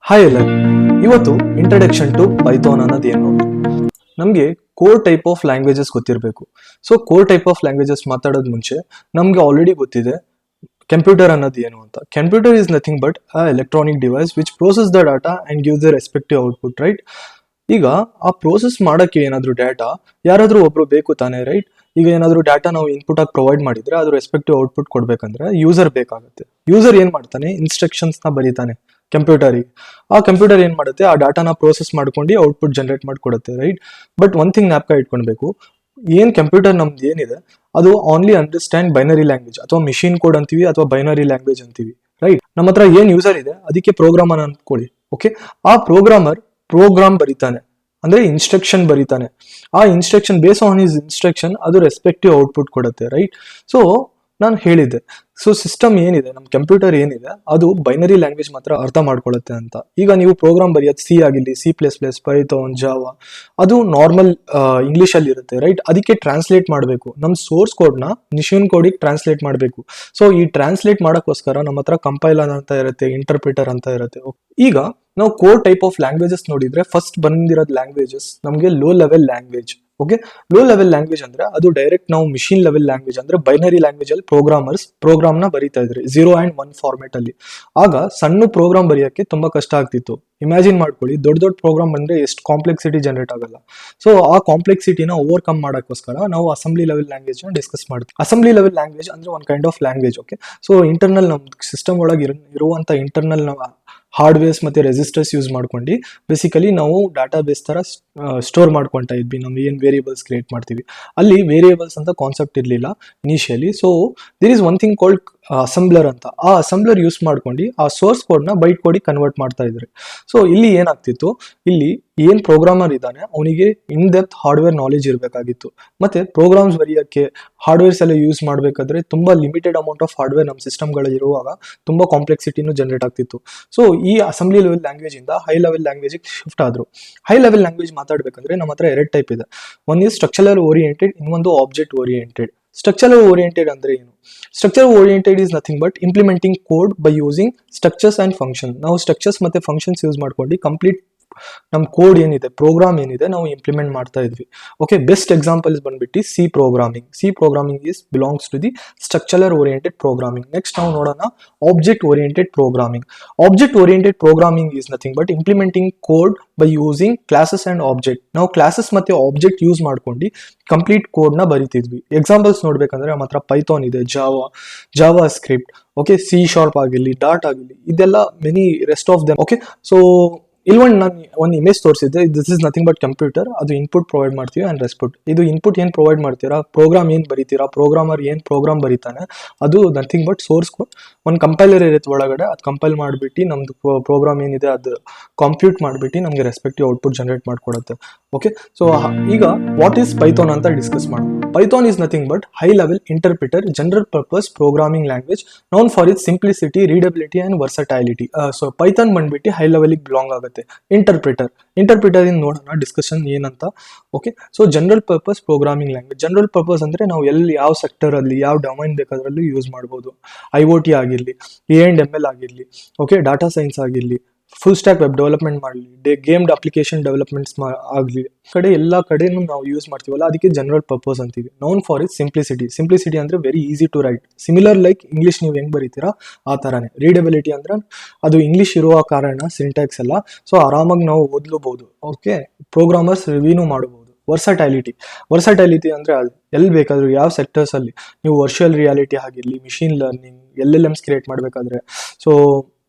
Hi ಎಲ್ಲರ್, ಇವತ್ತು introduction to Python ಅನ್ನೋದು ಏನು ನೋಡಿ. ನಮಗೆ ಕೋರ್ ಟೈಪ್ ಆಫ್ ಲ್ಯಾಂಗ್ವೇಜಸ್ ಗೊತ್ತಿರಬೇಕು. So core type of languages ಮಾತಾಡೋದು ಮುಂಚೆ ನಮಗೆ ಆಲ್ರೆಡಿ ಗೊತ್ತಿದೆ ಕಂಪ್ಯೂಟರ್ ಅನ್ನೋದು ಏನು ಅಂತ. Computer is nothing but a electronic device which process the data and gives the respective output, right? ಈಗ ಆ ಪ್ರೋಸೆಸ್ ಮಾಡೋಕ್ಕೆ ಏನಾದರೂ ಡಾಟಾ ಯಾರಾದರೂ ಒಬ್ರು ಬೇಕು ತಾನೇ, ರೈಟ್? ಈಗ ಏನಾದರೂ ಡಾಟಾ ನಾವು ಇನ್ಪುಟ್ ಆಗಿ ಪ್ರೊವೈಡ್ ಮಾಡಿದ್ರೆ ಅದು ರೆಸ್ಪೆಕ್ಟಿವ್ ಔಟ್ಪುಟ್ ಕೊಡ್ಬೇಕಂದ್ರೆ ಯೂಸರ್ ಬೇಕಾಗುತ್ತೆ. ಯೂಸರ್ ಏನ್ ಮಾಡ್ತಾನೆ, ಇನ್ಸ್ಟ್ರಕ್ಷನ್ಸ್ನ ಬರೀತಾನೆ ಕಂಪ್ಯೂಟರಿಗೆ. ಆ ಕಂಪ್ಯೂಟರ್ ಏನ್ ಮಾಡುತ್ತೆ, ಆ ಡಾಟಾನ ಪ್ರೋಸೆಸ್ ಮಾಡ್ಕೊಂಡು ಔಟ್ಪುಟ್ ಜನರೇಟ್ ಮಾಡಿಕೊಡುತ್ತೆ, ರೈಟ್? ಬಟ್ ಒನ್ ಥಿಂಗ್ ಜ್ಞಾಪಕ ಇಟ್ಕೊಳ್ಬೇಕು, ಏನ್ ಕಂಪ್ಯೂಟರ್ ನಮ್ದು ಏನಿದೆ ಅದು ಓನ್ಲಿ ಅಂಡರ್ಸ್ಟ್ಯಾಂಡ್ ಬೈನರಿ ಲ್ಯಾಂಗ್ವೇಜ್ ಅಥವಾ ಮಿಷಿನ್ ಕೋಡ್ ಅಂತೀವಿ ಅಥವಾ ಬೈನರಿ ಲ್ಯಾಂಗ್ವೇಜ್ ಅಂತೀವಿ, ರೈಟ್? ನಮ್ಮ ಹತ್ರ ಏನ್ ಯೂಸರ್ ಇದೆ ಅದಕ್ಕೆ ಪ್ರೋಗ್ರಾಮರ್ ಅನ್ಕೊಳ್ಳಿ, ಓಕೆ? ಆ ಪ್ರೋಗ್ರಾಮರ್ ಪ್ರೋಗ್ರಾಮ್ ಬರೀತಾನೆ, ಅಂದ್ರೆ ಇನ್ಸ್ಟ್ರಕ್ಷನ್ ಬರೀತಾನೆ. ಆ instruction base on his instruction ಅದು ರೆಸ್ಪೆಕ್ಟಿವ್ ಔಟ್ಪುಟ್ ಕೊಡುತ್ತೆ, ರೈಟ್? ಸೊ ನಾನು ಹೇಳಿದ್ದೆ, ಸೊ ಸಿಸ್ಟಮ್ ಏನಿದೆ, ನಮ್ಮ ಕಂಪ್ಯೂಟರ್ ಏನಿದೆ ಅದು ಬೈನರಿ ಲ್ಯಾಂಗ್ವೇಜ್ ಮಾತ್ರ ಅರ್ಥ ಮಾಡ್ಕೊಳ್ಳುತ್ತೆ ಅಂತ. ಈಗ ನೀವು ಪ್ರೋಗ್ರಾಮ್ ಬರೆಯೋದು ಸಿ ಆಗಿರಲಿ, C++, ಪೈಥಾನ್, ಜಾವಾ, ಅದು ನಾರ್ಮಲ್ ಇಂಗ್ಲಿಷ್ ಅಲ್ಲಿ ಇರುತ್ತೆ, ರೈಟ್? ಅದಕ್ಕೆ ಟ್ರಾನ್ಸ್ಲೇಟ್ ಮಾಡಬೇಕು, ನಮ್ಮ ಸೋರ್ಸ್ ಕೋಡ್ನ ಮಿಷಿನ್ ಕೋಡಿಗೆ ಟ್ರಾನ್ಸ್ಲೇಟ್ ಮಾಡಬೇಕು. ಸೊ ಈ ಟ್ರಾನ್ಸ್ಲೇಟ್ ಮಾಡೋಕ್ಕೋಸ್ಕರ ನಮ್ಮ ಹತ್ರ ಕಂಪೈಲರ್ ಅಂತ ಇರುತ್ತೆ, ಇಂಟರ್ಪ್ರಿಟರ್ ಅಂತ ಇರುತ್ತೆ. ಈಗ ನಾವು ಕೋರ್ ಟೈಪ್ ಆಫ್ ಲ್ಯಾಂಗ್ವೇಜಸ್ ನೋಡಿದ್ರೆ ಫಸ್ಟ್ ಬಂದಿರೋದು ಲ್ಯಾಂಗ್ವೇಜಸ್ ನಮಗೆ low level language. Okay, low level language ಅಂದ್ರೆ ಅದು ಡೈರೆಕ್ಟ್ ನಾವು ಮಿಷಿನ್ ಲೆವೆಲ್ ಲ್ಯಾಂಗ್ವೇಜ್ ಅಂದ್ರೆ ಬೈನರಿ ಲ್ಯಾಂಗ್ವೇಜ್ ಅಲ್ಲಿ ಪ್ರೋಗ್ರಾಮರ್ಸ್ ಪ್ರೋಗ್ರಾಮ್ ನ ಬರೀತಾ ಇದ್ರು 0 and 1 ಫಾರ್ಮೆಟ್ ಅಲ್ಲಿ. ಆಗ ಸಣ್ಣ ಪ್ರೋಗ್ರಾಮ್ ಬರೆಯೋಕ್ಕೆ ತುಂಬಾ ಕಷ್ಟ ಆಗ್ತಿತ್ತು. ಇಮ್ಯಾಜಿನ್ ಮಾಡ್ಕೊಳ್ಳಿ, ದೊಡ್ಡ ದೊಡ್ಡ ಪ್ರೋಗ್ರಾಮ್ ಬಂದ್ರೆ ಎಷ್ಟು ಕಾಂಪ್ಲೆಕ್ಸಿಟಿ ಜನರೇಟ್ ಆಗಲ್ಲ. ಸೊ ಆ ಕಾಂಪ್ಲೆಕ್ಸಿಟಿನ ಓವರ್ಕಮ್ ಮಾಡೋಕ್ಕೋಸ್ಕರ ನಾವು ಅಸೆಂಬ್ಲಿ ಲೆವೆಲ್ ಲ್ಯಾಂಗ್ವೇಜ್ ನ ಡಿಸ್ಕಸ್ ಮಾಡ್ತೀವಿ. ಅಸೆಂಬ್ಲಿ ಲೆವೆಲ್ ಲ್ಯಾಂಗ್ವೇಜ್ ಅಂದ್ರೆ ಒಂದು kind of language, okay? So internal ನಮ್ ಸಿಸ್ಟಮ್ ಒಳಗೆ ಇರುವಂತ ಇಂಟರ್ನಲ್ ಹಾರ್ಡ್ವೇರ್ಸ್ ಮತ್ತೆ ರೆಸಿಸ್ಟರ್ಸ್ ಯೂಸ್ ಮಾಡ್ಕೊಂಡು ಬೇಸಿಕಲಿ ನಾವು ಡಾಟಾ ಬೇಸ್ ತರ ಸ್ಟೋರ್ ಮಾಡ್ಕೊಂತಾ ಇದ್ವಿ. ನಮ್ಗೆ ಏನ್ ವೇರಿಯೇಬಲ್ಸ್ ಕ್ರಿಯೇಟ್ ಮಾಡ್ತೀವಿ ಅಲ್ಲಿ ವೇರಿಯೇಬಲ್ಸ್ ಅಂತ ಕಾನ್ಸೆಪ್ಟ್ ಇರಲಿಲ್ಲ initially. So there is one thing called assembler ಅಂತ. ಆ ಅಸೆಂಬ್ಲರ್ ಯೂಸ್ ಮಾಡ್ಕೊಂಡು ಆ ಸೋರ್ಸ್ ಕೋಡ್ನ ಬೈಟ್ ಕೋಡಿಗೆ ಕನ್ವರ್ಟ್ ಮಾಡ್ತಾ ಇದ್ರು. ಸೊ ಇಲ್ಲಿ ಏನಾಗ್ತಿತ್ತು, ಇಲ್ಲಿ ಏನ್ ಪ್ರೋಗ್ರಾಮರ್ ಇದ್ದಾನೆ ಅವನಿಗೆ ಇನ್ ಡೆಪ್ತ್ ಹಾರ್ಡ್ವೇರ್ ನಾಲೆಜ್ ಇರಬೇಕಾಗಿತ್ತು. ಮತ್ತೆ ಪ್ರೋಗ್ರಾಮ್ಸ್ ಬರೆಯೋಕ್ಕೆ ಹಾರ್ಡ್ವೇರ್ಸ್ ಎಲ್ಲ ಯೂಸ್ ಮಾಡಬೇಕಾದ್ರೆ ತುಂಬಾ ಲಿಮಿಟೆಡ್ ಅಮೌಂಟ್ ಆಫ್ ಹಾರ್ಡ್ವೇರ್ ನಮ್ಮ ಸಿಸ್ಟಮ್ಗಳು ಇರುವಾಗ ತುಂಬಾ ಕಾಂಪ್ಲೆಕ್ಸಿಟಿನೂ ಜನರೇಟ್ ಆಗ್ತಿತ್ತು. ಸೊ ಈ ಅಸೆಂಬ್ಲಿ ಲೆವೆಲ್ ಲ್ಯಾಂಗ್ವೇಜ್ ಇಂದ ಹೈ ಲೆವೆಲ್ ಲ್ಯಾಂಗ್ವೇಜ್ ಶಿಫ್ಟ್ ಆದ್ರು. ಹೈ ಲೆವೆಲ್ ಲ್ಯಾಂಗ್ವೇಜ್ ಮಾತಾಡ್ಬೇಕಂದ್ರೆ ನಮ್ಮ ಹತ್ರ ಎರಡು ಟೈಪ್ ಇದೆ. ಒನ್ ಇಸ್ ಸ್ಟ್ರಕ್ಚರಲ್ ಓರಿಯೆಂಟೆಡ್, ಇನ್ನೊಂದು ಆಬ್ಜೆಕ್ಟ್ ಓರಿಯೆಂಟೆಡ್. ಸ್ಟ್ರಕ್ಚರಲ್ ಓರಿಯೆಂಟೆಡ್ ಅಂದ್ರೆ ಏನು? Structure oriented is nothing but implementing code by using structures and function. ನಾವು ಸ್ಟ್ರಕ್ಚರ್ಸ್ ಮತ್ತೆ ಫಂಕ್ಷನ್ಸ್ ಯೂಸ್ ಮಾಡ್ಕೊಂಡು ಕಂಪ್ಲೀಟ್ ನಮ್ ಕೋಡ್ ಏನಿದೆ, ಪ್ರೋಗ್ರಾಮ್ ಏನಿದೆ ನಾವು ಇಂಪ್ಲಿಮೆಂಟ್ ಮಾಡ್ತಾ ಇದ್ವಿ. ಓಕೆ, ಬೆಸ್ಟ್ ಎಕ್ಸಾಂಪಲ್ಸ್ ಬಂದ್ಬಿಟ್ಟು C programming. C programming is belongs to the structural oriented programming. Next ನಾವು ನೋಡೋಣ object oriented programming. Object oriented programming is nothing but implementing code by using classes and object. ನಾವು classes ಮತ್ತೆ object use ಮಾಡ್ಕೊಂಡು complete code ನ ಬರಿತಿದ್ವಿ. Examples ನೋಡ್ಬೇಕಂದ್ರೆ ನಮ್ಮ ಹತ್ರ ಪೈಥಾನ್ ಇದೆ, ಜಾವಾ ಸ್ಕ್ರಿಪ್ಟ್, ಓಕೆ, C# ಆಗಿರ್ಲಿ, ಡಾಟ್ ಆಗಿರ್ಲಿ, ಇದೆಲ್ಲ many rest of them. Okay, so ಇಲ್ಲೊಂದು ನಾನು ಒಂದು ಇಮೇಜ್ ತೋರಿಸಿದ್ದೆ. This is nothing but computer. ಅದು ಇನ್ಪುಟ್ ಪ್ರೊವೈಡ್ ಮಾಡ್ತೀವಿ ಅಂಡ್ ರೆಸ್ಪೆಕ್ಟ್. ಇದು ಇನ್ಪುಟ್ ಏನ್ ಪ್ರೊವೈಡ್ ಮಾಡ್ತೀರಾ, ಪ್ರೋಗ್ರಾಮ್ ಏನ್ ಬರೀತೀರಾ, ಪ್ರೋಗ್ರಾಮರ್ ಏನ್ ಪ್ರೋಗ್ರಾಮ್ ಬರೀತಾನೆ ಅದು ನಥಿಂಗ್ ಬಟ್ ಸೋರ್ಸ್ ಕೋಡ್. ಒಂದು ಕಂಪೈಲರ್ ಇರುತ್ತೆ ಒಳಗಡೆ, ಅದು ಕಂಪೈಲ್ ಮಾಡಿಬಿಟ್ಟು ನಮ್ದು ಪ್ರೋಗ್ರಾಮ್ ಏನಿದೆ ಅದು ಕಂಪ್ಯೂಟ್ ಮಾಡಿಬಿಟ್ಟು ನಮಗೆ ರೆಸ್ಪೆಕ್ಟಿವ್ ಔಟ್ಪುಟ್ ಜನರೇಟ್ ಮಾಡಿಕೊಡುತ್ತೆ. ಓಕೆ, ಸೊ ಈಗ ವಾಟ್ ಈಸ್ ಪೈಥಾನ್ ಅಂತ ಡಿಸ್ಕಸ್ ಮಾಡೋಣ. Python is nothing but high level interpreter general purpose programming language known for its simplicity, readability and versatility. So Python ಬಂದ್ಬಿಟ್ಟು high ಲೆವೆಲ್ಗೆ belong ಆಗುತ್ತೆ. Interpreter in ನೋಡೋಣ discussion ಏನಂತ. Okay, so general purpose programming language. General purpose ಅಂದ್ರೆ ನಾವು ಎಲ್ಲಿ ಯಾವ sector ಅಲ್ಲಿ ಯಾವ ಡೊಮೈನ್ ಬೇಕಾದ್ರಲ್ಲೂ ಯೂಸ್ ಮಾಡಬಹುದು. IoT ಆಗಿರ್ಲಿ, A&ML ಆಗಿರ್ಲಿ, ಓಕೆ, ಡಾಟಾ ಸೈನ್ಸ್ ಆಗಿರ್ಲಿ, ಫುಲ್ ಸ್ಟ್ಯಾಕ್ ವೆಬ್ ಡೆವಲಪ್ಮೆಂಟ್ ಮಾಡಲಿ, ಗೇಮ್ಡ್ ಅಪ್ಲಿಕೇಶನ್ ಡೆವಲಪ್ಮೆಂಟ್ಸ್ ಆಗಲಿ, ಎಲ್ಲ ಕಡೆನೂ ನಾವು ಯೂಸ್ ಮಾಡ್ತೀವಲ್ಲ ಅದಕ್ಕೆ ಜನರಲ್ ಪರ್ಪಸ್ ಅಂತೀವಿ. ನೋನ್ ಫಾರ್ ಇಟ್ ಸಿಂಪ್ಲಿಸಿಟಿ ಅಂದ್ರೆ very easy to write. Similar like English ನೀವು ಹೆಂಗ್ ಬರೀತೀರಾ ಆ ತರಾನೇ. ರೀಡಬಿಲಿಟಿ ಅಂದ್ರೆ ಅದು ಇಂಗ್ಲಿಷ್ ಇರುವ ಕಾರಣ ಸಿಂಟ್ಯಾಕ್ಸ್ ಎಲ್ಲ ಸೊ ಆರಾಮಾಗಿ ನಾವು ಓದ್ಲೂಬಹುದು. ಓಕೆ, ಪ್ರೋಗ್ರಾಮರ್ಸ್ ರಿವ್ಯೂನು ಮಾಡಬಹುದು. ವರ್ಸಟೈಲಿಟಿ ಅಂದ್ರೆ ಅದು ಎಲ್ಲಿ ಬೇಕಾದ್ರೂ ಯಾವ ಸೆಕ್ಟರ್ಸ್ ಅಲ್ಲಿ ನೀವು ವರ್ಚುವಲ್ ರಿಯಾಲಿಟಿ ಆಗಿರ್ಲಿ, ಮಿಷಿನ್ ಲರ್ನಿಂಗ್, LLMs ಕ್ರಿಯೇಟ್ ಮಾಡಬೇಕಾದ್ರೆ, ಸೊ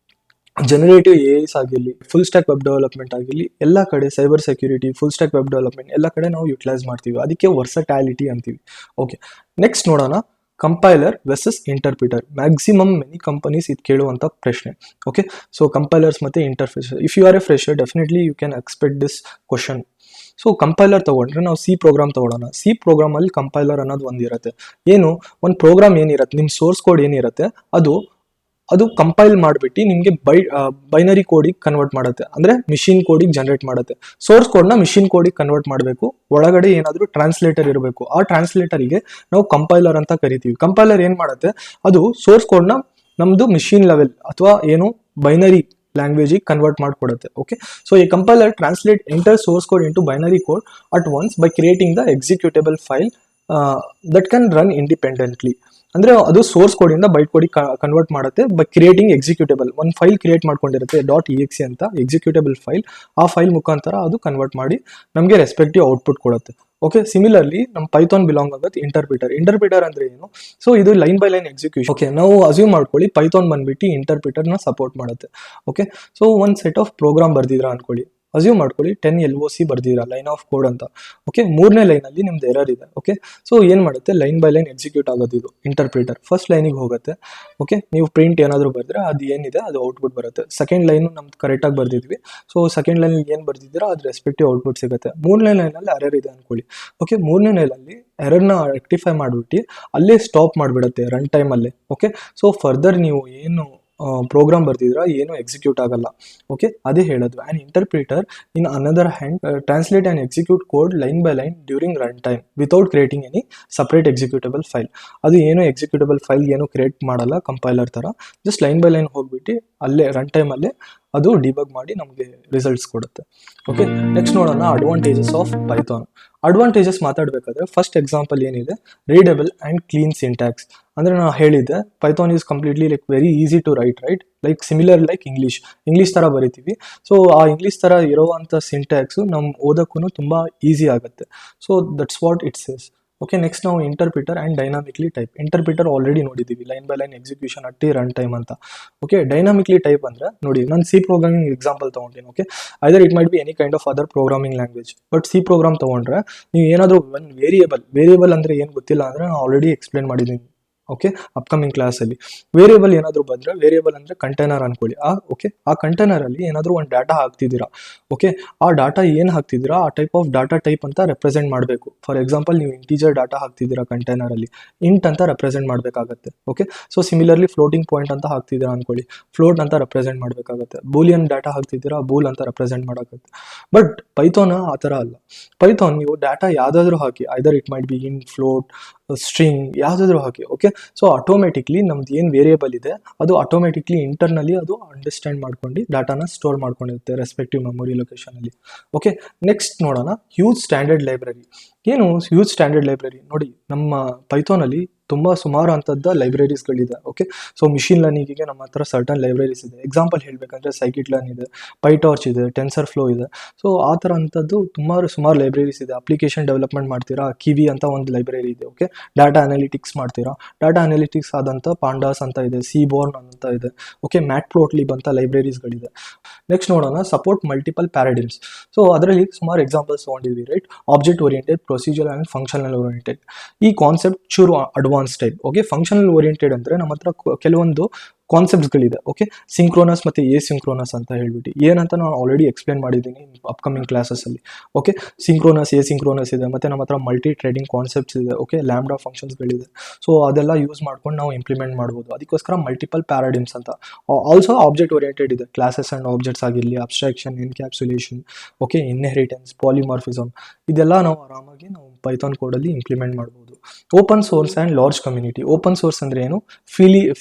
ಜನರೇಟಿವ್ AIs ಆಗಿರ್ಲಿ, ಫುಲ್ ಸ್ಟ್ಯಾಕ್ ವೆಬ್ ಡೆವಲಪ್ಮೆಂಟ್ ಆಗಿರ್ಲಿ, ಎಲ್ಲ ಕಡೆ cyber security, full stack web development ಎಲ್ಲ ಕಡೆ ನಾವು ಯುಟಿಲೈಸ್ ಮಾಡ್ತೀವಿ. ಅದಕ್ಕೆ ವರ್ಸಟೈಲಿಟಿ ಅಂತೀವಿ. ಓಕೆ, ನೆಕ್ಸ್ಟ್ ನೋಡೋಣ compiler versus interpreter. Maximum many companies ಇದು ಕೇಳುವಂತ ಪ್ರಶ್ನೆ. ಓಕೆ, ಸೊ ಕಂಪೈಲರ್ಸ್ ಮತ್ತೆ interface. If you are a fresher definitely you can expect this question. So compiler ತಗೊಂಡ್ರೆ ನಾವು ಸಿ ಪ್ರೋಗ್ರಾಮ್ ತಗೊಳ್ಳೋಣ. ಸಿ ಪ್ರೋಗ್ರಾಮ್ ಅಲ್ಲಿ ಕಂಪೈಲರ್ ಅನ್ನೋದು ಒಂದಿರುತ್ತೆ. ಏನು, ಒಂದು ಪ್ರೋಗ್ರಾಮ್ ಏನಿರುತ್ತೆ, ನಿಮ್ಮ ಸೋರ್ಸ್ ಕೋಡ್ ಏನಿರುತ್ತೆ ಅದು ಕಂಪೈಲ್ ಮಾಡಿಬಿಟ್ಟು ನಿಮಗೆ ಬೈನರಿ ಕೋಡಿಗೆ ಕನ್ವರ್ಟ್ ಮಾಡುತ್ತೆ, ಅಂದ್ರೆ ಮಿಷಿನ್ ಕೋಡಿಗೆ ಜನರೇಟ್ ಮಾಡುತ್ತೆ. ಸೋರ್ಸ್ ಕೋಡ್ನ ಮಿಷಿನ್ ಕೋಡಿಗೆ ಕನ್ವರ್ಟ್ ಮಾಡಬೇಕು, ಒಳಗಡೆ ಏನಾದರೂ ಟ್ರಾನ್ಸ್ಲೇಟರ್ ಇರಬೇಕು. ಆ ಟ್ರಾನ್ಸ್ಲೇಟರ್ಗೆ ನಾವು ಕಂಪೈಲರ್ ಅಂತ ಕರಿತೀವಿ. ಕಂಪೈಲರ್ ಏನ್ ಮಾಡುತ್ತೆ, ಅದು ಸೋರ್ಸ್ ಕೋಡ್ನ ನಮ್ದು ಮಿಷಿನ್ ಲೆವೆಲ್ ಅಥವಾ ಏನು ಬೈನರಿ ಲ್ಯಾಂಗ್ವೇಜಿಗೆ ಕನ್ವರ್ಟ್ ಮಾಡಿಕೊಡುತ್ತೆ. ಓಕೆ, ಸೊ ಈ compiler translate enter source code into binary code at once by creating the executable file that can run independently. ಅಂದ್ರೆ ಅದು ಸೋರ್ಸ್ ಕೋಡ್ ಇಂದ ಬೈಟ್ ಕೋಡಿಗೆ ಕನ್ವರ್ಟ್ ಮಾಡುತ್ತೆ ಬೈ ಕ್ರಿಯೇಟಿಂಗ್ ಎಕ್ಸಿಕ್ಯೂಟೇಬಲ್. ಒಂದು file create ಮಾಡ್ಕೊಂಡಿರುತ್ತೆ .exe ಅಂತ executable file. ಆ file ಮುಖಾಂತರ ಅದು convert ಮಾಡಿ ನಮಗೆ ರೆಸ್ಪೆಕ್ಟಿವ್ ಔಟ್ಪುಟ್ ಕೊಡುತ್ತೆ. ಓಕೆ, ಸಿಮಿಲರ್ಲಿ ನಮ್ಮ ಪೈಥಾನ್ ಬಿಲಾಂಗ್ ಆಗುತ್ತೆ ಇಂಟರ್ಪ್ರಿಟರ್ ಅಂದ್ರೆ ಏನು? ಸೊ ಇದು line by line execution. Okay, ನಾವು ಅಸ್ಯೂಮ್ ಮಾಡ್ಕೊಳ್ಳಿ ಪೈಥಾನ್ ಬಂದ್ಬಿಟ್ಟು ಇಂಟರ್ಪ್ರಿಟರ್ನ ಸಪೋರ್ಟ್ ಮಾಡುತ್ತೆ. ಓಕೆ, ಸೊ ಒಂದು ಸೆಟ್ ಆಫ್ ಪ್ರೋಗ್ರಾಮ್ ಬರ್ದಿದ್ರ ಅನ್ಕೊಳ್ಳಿ, ಅಸ್ಯೂಮ್ ಮಾಡ್ಕೊಳ್ಳಿ 10 LOC ಬರ್ದಿರ ಲೈನ್ ಆಫ್ ಕೋಡ್ ಅಂತ. ಓಕೆ, ಮೂರನೇ ಲೈನಲ್ಲಿ ನಿಮ್ದು ಎರರ್ ಇದೆ. ಓಕೆ, ಸೊ ಏನು ಮಾಡುತ್ತೆ, ಲೈನ್ ಬೈ ಲೈನ್ ಎಕ್ಸಿಕ್ಯೂಟ್ ಆಗೋದು ಇದು ಇಂಟರ್ಪ್ರಿಟರ್. ಫಸ್ಟ್ ಲೈನಿಗೆ ಹೋಗುತ್ತೆ. ಓಕೆ, ನೀವು ಪ್ರಿಂಟ್ ಏನಾದರೂ ಬರೆದ್ರೆ ಅದು ಏನಿದೆ ಅದು ಔಟ್ಪುಟ್ ಬರುತ್ತೆ. ಸೆಕೆಂಡ್ ಲೈನು ನಮ್ದು ಕರೆಕ್ಟಾಗಿ ಬರ್ದಿದ್ವಿ. ಸೊ ಸೆಕೆಂಡ್ ಲೈನಲ್ಲಿ ಏನು ಬರ್ದಿದ್ದೀರಾ ಅದು ರೆಸ್ಪೆಕ್ಟಿವ್ ಔಟ್ಪುಟ್ ಸಿಗುತ್ತೆ. ಮೂರನೇ ಲೈನಲ್ಲಿ ಎರರ್ ಇದೆ ಅನ್ಕೊಳ್ಳಿ. ಓಕೆ, ಮೂರನೇ ಲೈನಲ್ಲಿ ಎರರ್ನ ರೆಕ್ಟಿಫೈ ಮಾಡಿಬಿಟ್ಟು ಅಲ್ಲೇ ಸ್ಟಾಪ್ ಮಾಡಿಬಿಡುತ್ತೆ ರನ್ ಟೈಮಲ್ಲೇ. ಓಕೆ, ಸೊ ಫರ್ದರ್ ನೀವು ಏನು ಪ್ರೋಗ್ರಾಮ್ ಬರ್ದಿದ್ರ ಏನು ಎಕ್ಸಿಕ್ಯೂಟ್ ಆಗಲ್ಲ. ಓಕೆ, ಅದೇ ಹೇಳೋದು. And interpreter in another hand translate and execute code line by line during run time without creating any separate executable file. ಅದು ಏನು ಎಕ್ಸಿಕ್ಯೂಟಬಲ್ ಫೈಲ್ ಏನು ಕ್ರಿಯೇಟ್ ಮಾಡಲ್ಲ ಕಂಪೈಲರ್ ಥರ, ಜಸ್ಟ್ ಲೈನ್ ಬೈ ಲೈನ್ ಹೋಗ್ಬಿಟ್ಟು ಅಲ್ಲೇ ರನ್ ಟೈಮಲ್ಲೇ ಅದು ಡಿಬಗ್ ಮಾಡಿ ನಮಗೆ ರಿಸಲ್ಟ್ಸ್ ಕೊಡುತ್ತೆ. ಓಕೆ, ನೆಕ್ಸ್ಟ್ ನೋಡೋಣ ಅಡ್ವಾಂಟೇಜಸ್ ಆಫ್ ಪೈಥಾನ್. ಅಡ್ವಾಂಟೇಜಸ್ ಮಾತಾಡಬೇಕಾದ್ರೆ ಫಸ್ಟ್ ಎಕ್ಸಾಂಪಲ್ ಏನಿದೆ, ರೀಡಬಲ್ ಆ್ಯಂಡ್ ಕ್ಲೀನ್ ಸಿಂಟ್ಯಾಕ್ಸ್. ಅಂದರೆ ನಾನು ಹೇಳಿದ್ದೆ Python is completely like very easy to write, like similar like English ಥರ ಬರಿತೀವಿ. ಸೊ ಆ ಇಂಗ್ಲೀಷ್ ಥರ ಇರೋವಂಥ ಸಿಂಟ್ಯಾಕ್ಸು ನಮ್ಮ ಓದೋಕ್ಕೂ ತುಂಬ ಈಸಿ ಆಗುತ್ತೆ. So that's what it says. Okay, next ನಾವು interpreter and dynamically type. Interpreter already ನೋಡಿದ್ದೀವಿ, ಲೈನ್ ಬೈ ಲೈನ್ ಎಕ್ಸಿಕ್ಯೂಷನ್ ಅಟ್ಟಿ ರನ್ ಟೈಮ್ ಅಂತ. ಓಕೆ, ಡೈನಾಮಿಕ್ಲಿ ಟೈಪ್ ಅಂದರೆ ನೋಡಿ, ನಾನು ಸಿ ಪ್ರೋಗ್ರಾಮಿಂಗ್ ಎಕ್ಸಾಂಪಲ್ ತೊಗೊಂತೀನಿ. Okay, either it might be any kind of other programming language. But C program ತೊಗೊಂಡ್ರೆ ನೀವು ಏನಾದರೂ ಒಂದು ವೇರಿಯೇಬಲ್ ಅಂದರೆ ಏನು ಗೊತ್ತಿಲ್ಲ ಅಂದರೆ ನಾನು ಆಲ್ರೆಡಿ ಎಕ್ಸ್ಪ್ಲೇನ್ ಮಾಡಿದ್ದೀನಿ. ಓಕೆ, ಅಪ್ಕಮಿಂಗ್ ಕ್ಲಾಸಲ್ಲಿ ವೇರಿಯೇಬಲ್ ಏನಾದರೂ ಬಂದರೆ, ವೇರಿಯೇಬಲ್ ಅಂದರೆ ಕಂಟೈನರ್ ಅನ್ಕೊಳ್ಳಿ. ಓಕೆ, ಆ ಕಂಟೈನರಲ್ಲಿ ಏನಾದರೂ ಒಂದು ಡಾಟಾ ಹಾಕ್ತಿದ್ದೀರಾ. ಓಕೆ, ಆ ಡಾಟಾ ಏನು ಹಾಕ್ತಿದ್ದೀರಾ ಆ ಟೈಪ್ ಆಫ್ ಡಾಟಾ ಟೈಪ್ ಅಂತ ರೆಪ್ರೆಸೆಂಟ್ ಮಾಡಬೇಕು. ಫಾರ್ ಎಕ್ಸಾಂಪಲ್ ನೀವು ಇಂಟೀಜರ್ ಡಾಟಾ ಹಾಕ್ತಿದ್ದೀರಾ ಕಂಟೈನರಲ್ಲಿ, ಇಂಟ್ ಅಂತ ರೆಪ್ರೆಸೆಂಟ್ ಮಾಡಬೇಕಾಗತ್ತೆ. Okay, so similarly floating point ಅಂತ ಹಾಕ್ತಿದ್ದೀರಾ ಅನ್ಕೊಳ್ಳಿ, ಫ್ಲೋಟ್ ಅಂತ ರೆಪ್ರೆಸೆಂಟ್ ಮಾಡಬೇಕಾಗತ್ತೆ. ಬೂಲಿಯನ್ ಡಾಟಾ ಹಾಕ್ತಿದ್ದೀರಾ, ಬೂಲ್ ಅಂತ ರೆಪ್ರೆಸೆಂಟ್ ಮಾಡೋಕ್ಕಾಗುತ್ತೆ. ಬಟ್ ಪೈಥಾನ್ ಆ ಥರ ಅಲ್ಲ. ಪೈಥಾನ್ ನೀವು ಡಾಟಾ ಯಾವುದಾದ್ರೂ ಹಾಕಿ, either it might be in float string ಯಾವುದಾದ್ರೂ ಹಾಕಿ. ಓಕೆ, ಸೊ ಆಟೋಮೆಟಿಕ್ಲಿ ನಮ್ದು ಏನು ವೇರಿಯೇಬಲ್ ಇದೆ ಅದು ಆಟೋಮೆಟಿಕ್ಲಿ ಇಂಟರ್ನಲ್ಲಿ ಅದು ಅಂಡರ್ಸ್ಟ್ಯಾಂಡ್ ಮಾಡ್ಕೊಂಡು ಡಾಟಾನ ಸ್ಟೋರ್ ಮಾಡ್ಕೊಂಡಿರುತ್ತೆ ರೆಸ್ಪೆಕ್ಟಿವ್ ಮೆಮೊರಿ ಲೊಕೇಶನಲ್ಲಿ. ಓಕೆ, ನೆಕ್ಸ್ಟ್ ನೋಡೋಣ ಹ್ಯೂಜ್ ಸ್ಟ್ಯಾಂಡರ್ಡ್ ಲೈಬ್ರರಿ. ಏನು ಹ್ಯೂಜ್ ಸ್ಟ್ಯಾಂಡರ್ಡ್ ಲೈಬ್ರರಿ? ನೋಡಿ, ನಮ್ಮ ಪೈಥಾನಲ್ಲಿ ತುಂಬ ಸುಮಾರು ಅಂಥದ್ದು ಲೈಬ್ರರೀಸ್ಗಳಿದೆ. ಓಕೆ, ಸೊ ಮಿಷಿನ್ ಲರ್ನಿಂಗಿಗೆ ನಮ್ಮ ಹತ್ರ ಸರ್ಟನ್ ಲೈಬ್ರರೀಸ್ ಇದೆ. ಎಕ್ಸಾಂಪಲ್ ಹೇಳಬೇಕಂದ್ರೆ ಸೈಕಿಟ್ ಲರ್ನ್ ಇದೆ, ಪೈಟಾರ್ಚ್ ಇದೆ, ಟೆನ್ಸರ್ ಫ್ಲೋ ಇದೆ. ಸೊ ಆ ಥರ ಅಂಥದ್ದು ಸುಮಾರು ಲೈಬ್ರರೀಸ್ ಇದೆ. ಅಪ್ಲಿಕೇಶನ್ ಡೆವಲಪ್ಮೆಂಟ್ ಮಾಡ್ತೀರಾ, ಕಿವಿ ಅಂತ ಒಂದು ಲೈಬ್ರರಿ ಇದೆ. ಓಕೆ, ಡಾಟಾ ಅನಾಲಿಟಿಕ್ಸ್ ಮಾಡ್ತೀರಾ, ಡಾಟಾ ಅನಾಲಿಟಿಕ್ಸ್ ಆದಂಥ ಪಾಂಡಾಸ್ ಅಂತ ಇದೆ, ಸೀಬೋರ್ನ್ ಅಂತ ಇದೆ. ಓಕೆ, ಮ್ಯಾಟ್ಪ್ಲೋಟ್ಲಿಬ್ ಅಂತ ಲೈಬ್ರರೀಸ್ಗಳಿದೆ. ನೆಕ್ಸ್ಟ್ ನೋಡೋಣ ಸಪೋರ್ಟ್ ಮಲ್ಟಿಪಲ್ ಪ್ಯಾರಾಡಿಮ್ಸ್. ಸೊ ಅದರಲ್ಲಿ ಸುಮಾರು ಎಕ್ಸಾಂಪಲ್ಸ್ ತೊಗೊಂಡಿದ್ವಿ, right? Object oriented, procedure and functional oriented. ಈ ಕಾನ್ಸೆಪ್ಟ್ ಚೂರು advance type. Okay, functional oriented ಅಂದರೆ ನಮ್ಮ ಹತ್ರ ಕೆಲವೊಂದು ಕಾನ್ಸೆಪ್ಟ್ಸ್ಗಳಿದೆ. ಓಕೆ, ಸಿಂಕ್ರೋನಸ್ ಮತ್ತು ಸಿಂಕ್ರೋನಸ್ ಅಂತ ಹೇಳ್ಬಿಟ್ಟು ಏನಂತ ನಾನು ಆಲ್ರೆಡಿ ಎಕ್ಸ್ಪ್ಲೇನ್ ಮಾಡಿದ್ದೀನಿ ಅಪ್ಕಮಿಂಗ್ ಕ್ಲಾಸಸ್ಸಲ್ಲಿ. ಓಕೆ, ಸಿಂಕ್ರೋನಸ್ ಸಿಂಕ್ರೋನಸ್ ಇದೆ, ಮತ್ತು ನಮ್ಮ ಹತ್ರ ಮಲ್ಟಿ ಟ್ರೇಡಿಂಗ್ ಕಾನ್ಸೆಪ್ಟ್ಸ್ ಇದೆ. ಓಕೆ, ಲ್ಯಾಂಬ್ಡಾ ಫಂಕ್ಷನ್ಸ್ಗಳಿದೆ. ಸೊ ಅದೆಲ್ಲ ಯೂಸ್ ಮಾಡ್ಕೊಂಡು ನಾವು ಇಂಪ್ಲಿಮೆಂಟ್ ಮಾಡ್ಬೋದು. ಅದಕ್ಕೋಸ್ಕರ ಮಲ್ಟಿಪಲ್ ಪ್ಯಾರಾಡಿಮ್ಸ್ ಅಂತ. ಆಲ್ಸೋ ಆಬ್ಜೆಕ್ಟ್ ಓರಿಯೆಂಟೆಡ್ ಇದೆ, ಕ್ಲಾಸಸ್ ಆ್ಯಂಡ್ ಆಬ್ಜೆಕ್ಟ್ಸ್ ಆಗಿರಲಿ, abstraction, encapsulation, okay, inheritance, polymorphism, ಇದೆಲ್ಲ ನಾವು ಆರಾಮಾಗಿ ನಾವು ಪೈಥಾನ್ ಕೋಡಲ್ಲಿ ಇಂಪ್ಲಿಮೆಂಟ್ ಮಾಡ್ಬೋದು. Open source and large community. Open source ಅಂದರೆ ಏನು?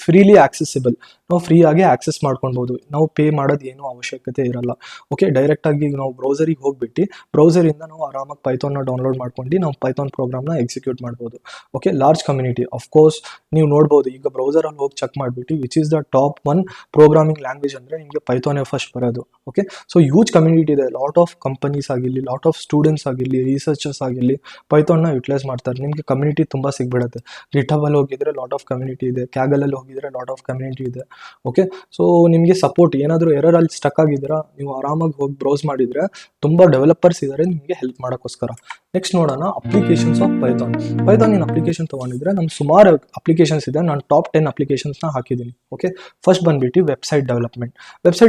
Freely accessible. ನಾವು ಫ್ರೀಯಾಗಿ ಆಕ್ಸೆಸ್ ಮಾಡ್ಕೊಳ್ಬೋದು, ನಾವು ಪೇ ಮಾಡೋದು ಏನೂ ಅವಶ್ಯಕತೆ ಇರಲ್ಲ. ಓಕೆ, ಡೈರೆಕ್ಟಾಗಿ ನಾವು ಬ್ರೌಸರಿಗೆ ಹೋಗ್ಬಿಟ್ಟು ಬ್ರೌಸರಿಂದ ನಾವು ಆರಾಮಾಗಿ ಪೈಥಾನ್ನ ಡೌನ್ಲೋಡ್ ಮಾಡ್ಕೊಂಡು ನಾವು ಪೈಥಾನ್ ಪ್ರೋಗ್ರಾಮ್ನ ಎಕ್ಸಿಕ್ಯೂಟ್ ಮಾಡ್ಬೋದು. ಓಕೆ, ಲಾರ್ಜ್ ಕಮ್ಯುನಿಟಿ ಅಫ್ಕೋರ್ಸ್ ನೀವು ನೋಡ್ಬೋದು, ಈಗ ಬ್ರೌಸರಲ್ಲಿ ಹೋಗಿ ಚೆಕ್ ಮಾಡಿಬಿಟ್ಟು which is the top 1 programming language ಅಂದರೆ ನಿಮಗೆ ಪೈಥಾನೇ ಫಸ್ಟ್ ಬರೋದು. ಓಕೆ, ಸೊ ಹ್ಯೂಜ್ ಕಮ್ಯುನಿಟಿ ಇದೆ. ಲಾಟ್ ಆಫ್ ಕಂಪನೀಸ್ ಆಗಿರಲಿ, ಲಾಟ್ ಆಫ್ ಸ್ಟೂಡೆಂಟ್ಸ್ ಆಗಿರಲಿ, ರಿಸರ್ಚರ್ಸ್ ಆಗಿರಲಿ ಪೈಥಾನ್ನ ಯುಟಿಲೈಸ್ ಮಾಡ್ತಾರೆ. ನಿಮಗೆ ಕಮ್ಯುನಿಟಿ ತುಂಬ ಸಿಗ್ಬಿಡುತ್ತೆ. ಗಿಟ್ಹಬಲ್ಲಿ ಹೋಗಿದ್ರೆ ಲಾಟ್ ಆಫ್ ಕಮ್ಯುನಿಟಿ ಇದೆ, ಕ್ಯಾಗಲಲ್ಲಿ ಹೋಗಿದ್ರೆ ಲಾಟ್ ಆಫ್ ಕಮ್ಯುನಿಟಿ ಇದೆ. ಓಕೆ, ಸೊ ನಿಮಗೆ ಸಪೋರ್ಟ್ ಏನಾದರೂ ಎರರಲ್ಲಿ ಸ್ಟಕ್ ಆಗಿದ್ದೀರಾ, ನೀವು ಆರಾಮಾಗಿ ಹೋಗಿ ಬ್ರೌಸ್ ಮಾಡಿದರೆ ತುಂಬ ಡೆವಲಪರ್ಸ್ ಇದ್ದಾರೆ ನಿಮಗೆ ಹೆಲ್ಪ್ ಮಾಡೋಕ್ಕೋಸ್ಕರ. ನೆಕ್ಸ್ಟ್ ನೋಡೋಣ ಅಪ್ಲಿಕೇಶನ್ಸ್ ಆಫ್ ಪೈಥಾನ್. ಪೈಥಾನ್ ಏನು ಅಪ್ಲಿಕೇಶನ್ ತೊಗೊಂಡಿದ್ರೆ ನಮ್ಮ ಸುಮಾರು ಅಪ್ಲಿಕೇಶನ್ಸ್ ಇದೆ. ನಾನು ಟಾಪ್ 10 ಅಪ್ಲಿಕೇಶನ್ಸ್ನ ಹಾಕಿದ್ದೀನಿ. ಓಕೆ, ಫಸ್ಟ್ ಬಂದುಬಿಟ್ಟು ವೆಬ್ಸೈಟ್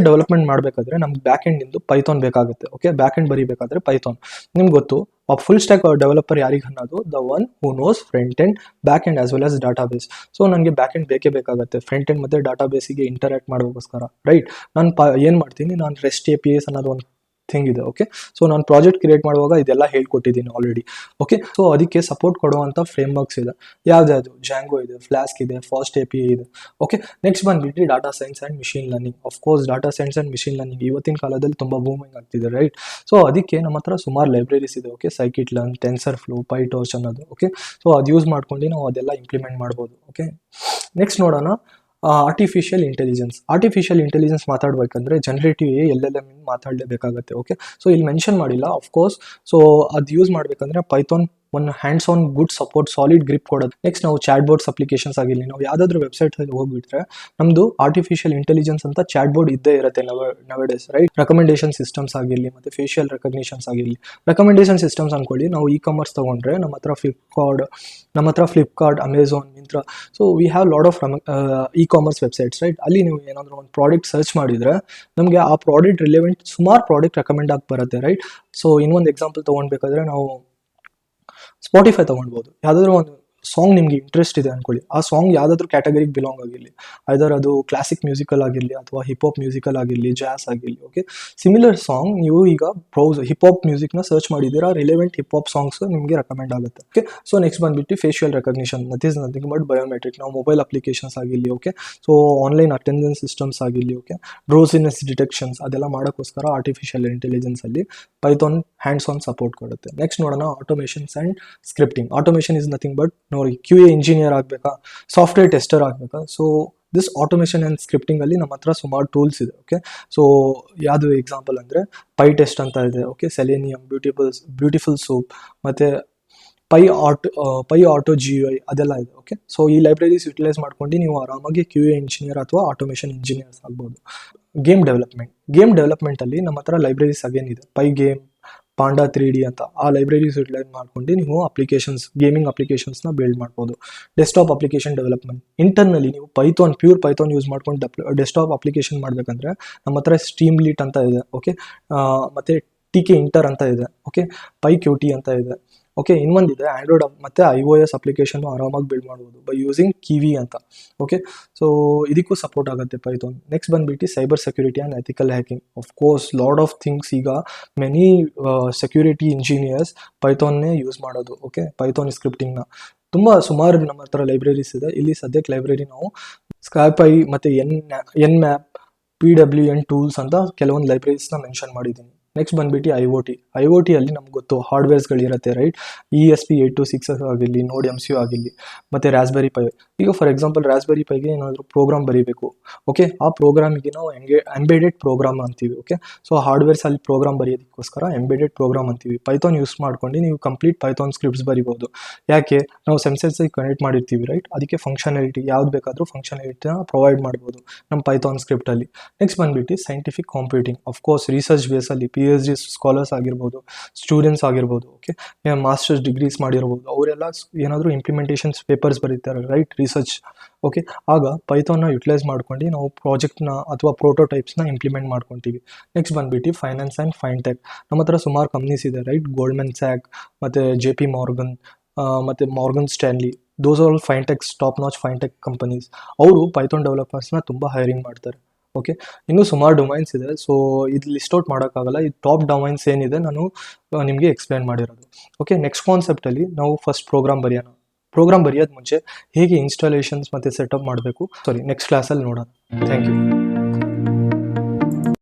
ಡೆವಲಪ್ಮೆಂಟ್ ಮಾಡಬೇಕಾದ್ರೆ ನಮ್ಗೆ ಬ್ಯಾಕ್ ಎಂಡಿಂದು ಪೈಥಾನ್ ಬೇಕಾಗುತ್ತೆ. ಓಕೆ, ಬ್ಯಾಕ್ ಎಂಡ್ ಬರೀಬೇಕಾದ್ರೆ ಪೈಥಾನ್ ನಿಮ್ಗೆ ಗೊತ್ತು. ಫುಲ್ ಸ್ಟ್ಯಾಕ್ ಡೆವಲಪರ್ ಯಾರಿಗೆ ಅನ್ನೋದು? The one who knows front end, back end as well as database. So ನನಗೆ ಬ್ಯಾಕ್ ಎಂಡ್ ಬೇಕೇ ಬೇಕಾಗುತ್ತೆ ಫ್ರಂಟ್ ಎಂಡ್ ಮತ್ತು ಡಾಟಾಬೇಸಿಗೆ ಇಂಟರಾಕ್ಟ್ ಮಾಡೋಕ್ಕೋಸ್ಕರ, ರೈಟ್? ನಾನು ಏನು ಮಾಡ್ತೀನಿ, ನಾನು ರೆಸ್ಟ್ APIs ಅನ್ನೋದು ಒಂದು ಥಿಂಗ್ ಇದೆ. ಓಕೆ, ಸೊ ನಾನು ಪ್ರಾಜೆಕ್ಟ್ ಕ್ರಿಯೇಟ್ ಮಾಡುವಾಗ ಇದೆಲ್ಲ ಹೇಳ್ಕೊಟ್ಟಿದ್ದೀನಿ ಆಲ್ರೆಡಿ. ಓಕೆ, ಸೊ ಅದಕ್ಕೆ ಸಪೋರ್ಟ್ ಕೊಡುವಂಥ ಫ್ರೇಮ್ ವರ್ಕ್ಸ್ ಇದೆ. ಯಾವ್ದು ಜಾಂಗೋ ಇದೆ, ಫ್ಲಾಸ್ಕ್ ಇದೆ, ಫಾಸ್ಟ್ API ಇದೆ. ಓಕೆ, ನೆಕ್ಸ್ಟ್ ಬಂದ್ಬಿಟ್ಟು data science and machine learning. Course data science and machine learning ಇವತ್ತಿನ ಕಾಲದಲ್ಲಿ ತುಂಬ ಬೂಮಿಂಗ್ ಆಗ್ತಿದೆ, ರೈಟ್? ಸೊ ಅದಕ್ಕೆ ನಮ್ಮ ಹತ್ರ ಸುಮಾರು ಲೈಬ್ರರೀಸ್ ಇದೆ. ಓಕೆ, ಸೈಕಿಟ್ ಲರ್ನ್, ಟೆನ್ಸರ್ ಫ್ಲೋ, ಪೈಟಾರ್ಚ್ ಅನ್ನೋದು. ಓಕೆ, ಸೊ ಅದು ಯೂಸ್ ಮಾಡ್ಕೊಂಡು ನಾವು ಅದೆಲ್ಲ ಇಂಪ್ಲಿಮೆಂಟ್ ಮಾಡ್ಬೋದು. ಓಕೆ, ನೆಕ್ಸ್ಟ್ ನೋಡೋಣ ಆರ್ಟಿಫಿಷಿಯಲ್ ಇಂಟೆಲಿಜೆನ್ಸ್ ಮಾತಾಡ್ಬೇಕಂದ್ರೆ ಜನರೇಟಿವ್ LLM ಮಾತಾಡಲೇಬೇಕಾಗತ್ತೆ. ಓಕೆ, ಸೊ ಇಲ್ಲಿ ಮೆನ್ಷನ್ ಮಾಡಿಲ್ಲ ಕೋರ್ಸ್. ಸೊ ಅದು ಯೂಸ್ ಮಾಡ್ಬೇಕಂದ್ರೆ ಪೈಥಾನ್ ಒಂದು hands on good support, solid grip ಕೊಡೋದು. ನೆಕ್ಸ್ಟ್ ನಾವು ಚಾಟ್ ಬೋರ್ಡ್ಸ್ ಅಪ್ಲಿಕೇಶನ್ಸ್ ಆಗಿರಲಿ, ನಾವು ಯಾವುದಾದ್ರೂ ವೆಬ್ಸೈಟಲ್ಲಿ ಹೋಗ್ಬಿಟ್ರೆ ನಮ್ಮದು ಆರ್ಟಿಫಿಷಿಯಲ್ ಇಂಟೆಲಿಜೆನ್ಸ್ ಅಂತ ಚಾಟ್ ಬೋರ್ಡ್ ಇದ್ದೇ ಇರುತ್ತೆ ನವಡೇಸ್, ರೈಟ್? ರೆಕಮೆಂಡೇಶನ್ ಸಿಸ್ಟಮ್ಸ್ ಆಗಿರಲಿ ಮತ್ತು ಫೇಶಿಯಲ್ ರೆಕಗ್ನಿಷನ್ಸ್ ಆಗಿರಲಿ. ರೆಕಮೆಂಡೇಶನ್ ಸಿಸ್ಟಮ್ಸ್ ಅಂದ್ಕೊಳ್ಳಿ, ನಾವು ಕಾಮರ್ಸ್ ತೊಗೊಂಡ್ರೆ ನಮ್ಮ ಹತ್ರ Flipkart, Amazon, Myntra. So we have lot of commerce websites, right? ಅಲ್ಲಿ ನೀವು ಏನಾದರೂ ಒಂದು ಪ್ರಾಡಕ್ಟ್ ಸರ್ಚ್ ಮಾಡಿದರೆ ನಮಗೆ ಆ ಪ್ರಾಡಕ್ಟ್ ರಿಲೆವೆಂಟ್ ಸುಮಾರು ಪ್ರಾಡಕ್ಟ್ ರೆಕಮೆಂಡ್ ಆಗಿ ಬರುತ್ತೆ, ರೈಟ್? ಸೊ ಇನ್ನೊಂದು ಎಕ್ಸಾಂಪಲ್ ತೊಗೊಳ್ಬೇಕಾದ್ರೆ ನಾವು ಸ್ಪಾಟಿಫೈ ತೊಗೊಳ್ಬೋದು. ಯಾವುದಾದ್ರೂ ಒಂದು ಸಾಂಗ್ ನಿಮಗೆ ಇಂಟ್ರೆಸ್ಟ್ ಇದೆ ಅಂದ್ಕೊಳ್ಳಿ, ಆ ಸಾಂಗ್ ಯಾವುದಾದ್ರೂ ಕ್ಯಾಟಗರಿಗೆ ಬಿಲಾಂಗ್ ಆಗಿರಲಿ, ಐದರ್ ಅದು ಕ್ಲಾಸಿಕ್ ಮ್ಯೂಸಿಕಲ್ ಆಗಿರಲಿ ಅಥವಾ ಹಿಪ್ ಹಾಪ್ ಮ್ಯೂಸಿಕಲ್ ಆಗಿರಲಿ, ಜಾಸ್ ಆಗಿರಲಿ. ಓಕೆ, ಸಿಮಿಲರ್ ಸಾಂಗ್ ನೀವು ಈಗ ಹಿಪ್ ಹಾಪ್ ಮ್ಯೂಸಿಕ್ನ ಸರ್ಚ್ ಮಾಡಿದ್ದೀರಾ, ರಿಲೆವೆಂಟ್ ಹಿಪ್ ಹಾಪ್ ಸಾಂಗ್ಸ್ ನಿಮಗೆ ರೆಕಮೆಂಡ್ ಆಗುತ್ತೆ. ಓಕೆ, ಸೊ ನೆಕ್ಸ್ಟ್ ಬಂದ್ಬಿಟ್ಟು facial recognition, that is nothing but biometric. ನಾವು ಮೊಬೈಲ್ ಅಪ್ಲಿಕೇಶನ್ಸ್ ಆಗಿರಲಿ, okay, so online attendance systems ಆಗಿರಲಿ, ಓಕೆ, ಡ್ರೋಸಿನೆಸ್ ಡಿಟೆಕ್ಷನ್ಸ್, ಅದೆಲ್ಲ ಮಾಡೋಕ್ಕೋಸ್ಕರ ಆರ್ಟಿಫಿಷಿಯಲ್ ಇಂಟೆಲಿಜೆನ್ಸಲ್ಲಿ ಪೈಥಾನ್ ಹ್ಯಾಂಡ್ಸ್ ಆನ್ ಸಪೋರ್ಟ್ ಕೊಡುತ್ತೆ. ನೆಕ್ಸ್ಟ್ ನೋಡೋಣ automations and scripting. Automation is nothing but ನೋಡಿ, QA ಇಂಜಿನಿಯರ್ ಆಗಬೇಕಾ, ಸಾಫ್ಟ್ವೇರ್ ಟೆಸ್ಟರ್ ಆಗಬೇಕಾ? ಸೊ ದಿಸ್ ಆಟೋಮೇಷನ್ ಆ್ಯಂಡ್ ಸ್ಕ್ರಿಪ್ಟಿಂಗಲ್ಲಿ ನಮ್ಮ ಹತ್ರ ಸುಮಾರು ಟೂಲ್ಸ್ ಇದೆ. ಓಕೆ, ಸೊ ಯಾವುದು ಎಕ್ಸಾಂಪಲ್ ಅಂದರೆ PyTest ಅಂತ ಇದೆ. ಓಕೆ, ಸೆಲೆನಿಯಮ್, ಬ್ಯೂಟಿಫುಲ್ ಸೂಪ್ ಮತ್ತು ಪೈ ಆಟೋ GUI ಅದೆಲ್ಲ ಇದೆ. ಓಕೆ, ಸೊ ಈ ಲೈಬ್ರರೀಸ್ ಯುಟಿಲೈಸ್ ಮಾಡ್ಕೊಂಡು ನೀವು ಆರಾಮಾಗಿ QA ಇಂಜಿನಿಯರ್ ಅಥವಾ ಆಟೋಮೇಷನ್ ಇಂಜಿನಿಯರ್ಸ್ ಆಗ್ಬೋದು. ಗೇಮ್ ಡೆವಲಪ್ಮೆಂಟಲ್ಲಿ ನಮ್ಮ ಹತ್ರ ಲೈಬ್ರರೀಸ್ ಅಗೇನಿದೆ. Pygame, ಪಾಂಡಾ 3D ಅಂತ ಆ ಲೈಬ್ರರೀಸ್ ಯುಟಿಲೈಸ್ ಮಾಡ್ಕೊಂಡು ನೀವು ಗೇಮಿಂಗ್ ಅಪ್ಲಿಕೇಶನ್ಸ್ನ ಬಿಲ್ಡ್ ಮಾಡ್ಬೋದು. ಡೆಸ್ಕ್ಟಾಪ್ ಅಪ್ಲಿಕೇಶನ್ ಡೆವಲಪ್ಮೆಂಟ್, ಇಂಟರ್ನಲ್ಲಿ ನೀವು ಪ್ಯೂರ್ ಪೈಥಾನ್ ಯೂಸ್ ಮಾಡ್ಕೊಂಡು ಡೆಸ್ಕ್ಟಾಪ್ ಅಪ್ಲಿಕೇಶನ್ ಮಾಡಬೇಕಂದ್ರೆ ನಮ್ಮ ಹತ್ರ ಸ್ಟ್ರೀಮ್ಲೀಟ್ ಅಂತ ಇದೆ. ಓಕೆ, ಮತ್ತು TK ಇಂಟರ್ ಅಂತ ಇದೆ. ಓಕೆ, PyQt ಅಂತ ಇದೆ. ಓಕೆ, ಇನ್ನೊಂದಿದೆ ಆಂಡ್ರಾಯ್ಡ್ ಮತ್ತು iOS ಅಪ್ಲಿಕೇಶನ್ ಆರಾಮಾಗಿ ಬಿಲ್ಡ್ ಮಾಡ್ಬೋದು ಬೈ ಯೂಸಿಂಗ್ ಕಿವಿ ಅಂತ. ಓಕೆ, ಸೊ ಇದಕ್ಕೂ ಸಪೋರ್ಟ್ ಆಗುತ್ತೆ ಪೈಥಾನ್. ನೆಕ್ಸ್ಟ್ ಬಂದ್ಬಿಟ್ಟು cyber security and ethical hacking. Course lot of things ಈಗ ಮೆನಿ ಸೆಕ್ಯೂರಿಟಿ ಇಂಜಿನಿಯರ್ಸ್ ಪೈಥಾನ್ನೇ ಯೂಸ್ ಮಾಡೋದು. ಓಕೆ, ಪೈಥಾನ್ ಸ್ಕ್ರಿಪ್ಟಿಂಗ್ನ ಸುಮಾರು ನಮ್ಮ ಹತ್ರ ಲೈಬ್ರರೀಸ್ ಇದೆ. ಇಲ್ಲಿ ಸದ್ಯಕ್ಕೆ ಲೈಬ್ರರಿ ನಾವು ಸ್ಕೈಪೈ ಮತ್ತು Nmap, PWN ಟೂಲ್ಸ್ ಅಂತ ಕೆಲವೊಂದು ಲೈಬ್ರರೀಸ್ನ ಮೆನ್ಷನ್ ಮಾಡಿದ್ದೀನಿ. ನೆಕ್ಸ್ಟ್ ಬಂದ್ಬಿಟ್ಟು IoT ಅಲ್ಲಿ ನಮ್ಗೆ ಗೊತ್ತು ಹಾರ್ಡ್ವೇರ್ಸ್ಗಳಿರುತ್ತೆ, ರೈಟ್? ESP8266 ಆಗಿರಲಿ, ನೋಡ್ MCU ಆಗಿರಲಿ, ಮತ್ತು ರಾಸ್ಬೆರಿ ಪೈ. ಈಗ ಫಾರ್ ಎಕ್ಸಾಂಪಲ್ ರಾಸ್ಬೆರಿ ಪೈಗೆ ಏನಾದರೂ ಪ್ರೋಗ್ರಾಮ್ ಬರೀಬೇಕು. ಓಕೆ, ಆ ಪ್ರೋಗ್ರಾಮಿಗೆ ನಾವು ಎಂಬೆಡೆಡ್ ಪ್ರೋಗ್ರಾಮ್ ಅಂತೀವಿ. ಓಕೆ, ಸೊ ಹಾರ್ಡ್ವೇರ್ಸಲ್ಲಿ ಪ್ರೋಗ್ರಾಮ್ ಬರೆಯೋದಕ್ಕೋಸ್ಕರ ಎಂಬೆಡೆಡ್ ಪ್ರೋಗ್ರಾಮ್ ಅಂತೀವಿ. ಪೈಥಾನ್ ಯೂಸ್ ಮಾಡ್ಕೊಂಡು ನೀವು ಕಂಪ್ಲೀಟ್ ಪೈಥಾನ್ ಸ್ಕ್ರಿಪ್ಟ್ಸ್ ಬರಿಬೋದು. ಯಾಕೆ? ನಾವು ಸೆನ್ಸರ್ಸಿಗೆ ಕನೆಕ್ಟ್ ಮಾಡಿರ್ತೀವಿ, ರೈಟ್? ಅದಕ್ಕೆ ಫಂಕ್ಷನಾಲಿಟಿ ಯಾವ್ದು ಬೇಕಾದರೂ ಫಂಕ್ಷನಾಲಿಟಿನ ಪ್ರೊವೈಡ್ ಮಾಡ್ಬೋದು ನಮ್ಮ ಪೈಥಾನ್ ಸ್ಕ್ರಿಪ್ಟಲ್ಲಿ. ನೆಕ್ಸ್ಟ್ ಬಂದ್ಬಿಟ್ಟು ಸೈಂಟಿಫಿಕ್ ಕಂಪ್ಯೂಟಿಂಗ್. ಕೋರ್ಸ್ ರಿಸರ್ಚ್ ಬೇಸಲ್ಲಿ PhD ಸ್ಕಾಲರ್ಸ್ ಆಗಿರ್ಬೋದು, ಸ್ಟೂಡೆಂಟ್ಸ್ ಆಗಿರ್ಬೋದು, ಓಕೆ, ಮಾಸ್ಟರ್ಸ್ ಡಿಗ್ರೀಸ್ ಮಾಡಿರ್ಬೋದು, ಅವರೆಲ್ಲ ಏನಾದರೂ ಇಂಪ್ಲಿಮೆಂಟೇಷನ್ಸ್ ಪೇಪರ್ಸ್ ಬರೀತಾರೆ, ರೈಟ್? ರಿಸರ್ಚ್. ಓಕೆ, ಆಗ ಪೈಥಾನ್ನ ಯುಟಿಲೈಸ್ ಮಾಡ್ಕೊಂಡು ನಾವು ಪ್ರಾಜೆಕ್ಟ್ನ ಅಥವಾ ಪ್ರೋಟೋಟೈಪ್ಸ್ನ ಇಂಪ್ಲಿಮೆಂಟ್ ಮಾಡ್ಕೊತೀವಿ. ನೆಕ್ಸ್ಟ್ ಬಂದ್ಬಿಟ್ಟು ಫೈನಾನ್ಸ್ ಆ್ಯಂಡ್ ಫೈನ್ಟೆಕ್. ನಮ್ಮ ಹತ್ರ ಸುಮಾರು ಕಂಪ್ನೀಸ್ ಇದೆ, ರೈಟ್? ಗೋಲ್ಡ್ಮನ್ ಸ್ಯಾಕ್ ಮತ್ತು JP Morgan ಮತ್ತು Morgan Stanley. Those all fintechs, top notch fintech companies. ಅವರು ಪೈಥಾನ್ ಡೆವಲಪರ್ಸ್ನ ತುಂಬ ಹೈರಿಂಗ್ ಮಾಡ್ತಾರೆ. ಓಕೆ, ಇನ್ನೂ ಸುಮಾರು ಡೊಮೈನ್ಸ್ ಇದೆ. ಸೊ ಇದು ಲಿಸ್ಟ್ ಔಟ್ ಮಾಡೋಕ್ಕಾಗಲ್ಲ. ಈ ಟಾಪ್ ಡೊಮೈನ್ಸ್ ಏನಿದೆ ನಾನು ನಿಮಗೆ ಎಕ್ಸ್ಪ್ಲೇನ್ ಮಾಡಿರೋದು. ಓಕೆ, ನೆಕ್ಸ್ಟ್ ಕಾನ್ಸೆಪ್ಟಲ್ಲಿ ನಾವು ಫಸ್ಟ್ ಪ್ರೋಗ್ರಾಮ್ ಬರೆಯೋದು ಮುಂಚೆ ಹೇಗೆ ಇನ್ಸ್ಟಾಲೇಷನ್ಸ್ ಮತ್ತು ಸೆಟಪ್ ಮಾಡಬೇಕು, ನೆಕ್ಸ್ಟ್ ಕ್ಲಾಸಲ್ಲಿ ನೋಡೋಣ. Thank you.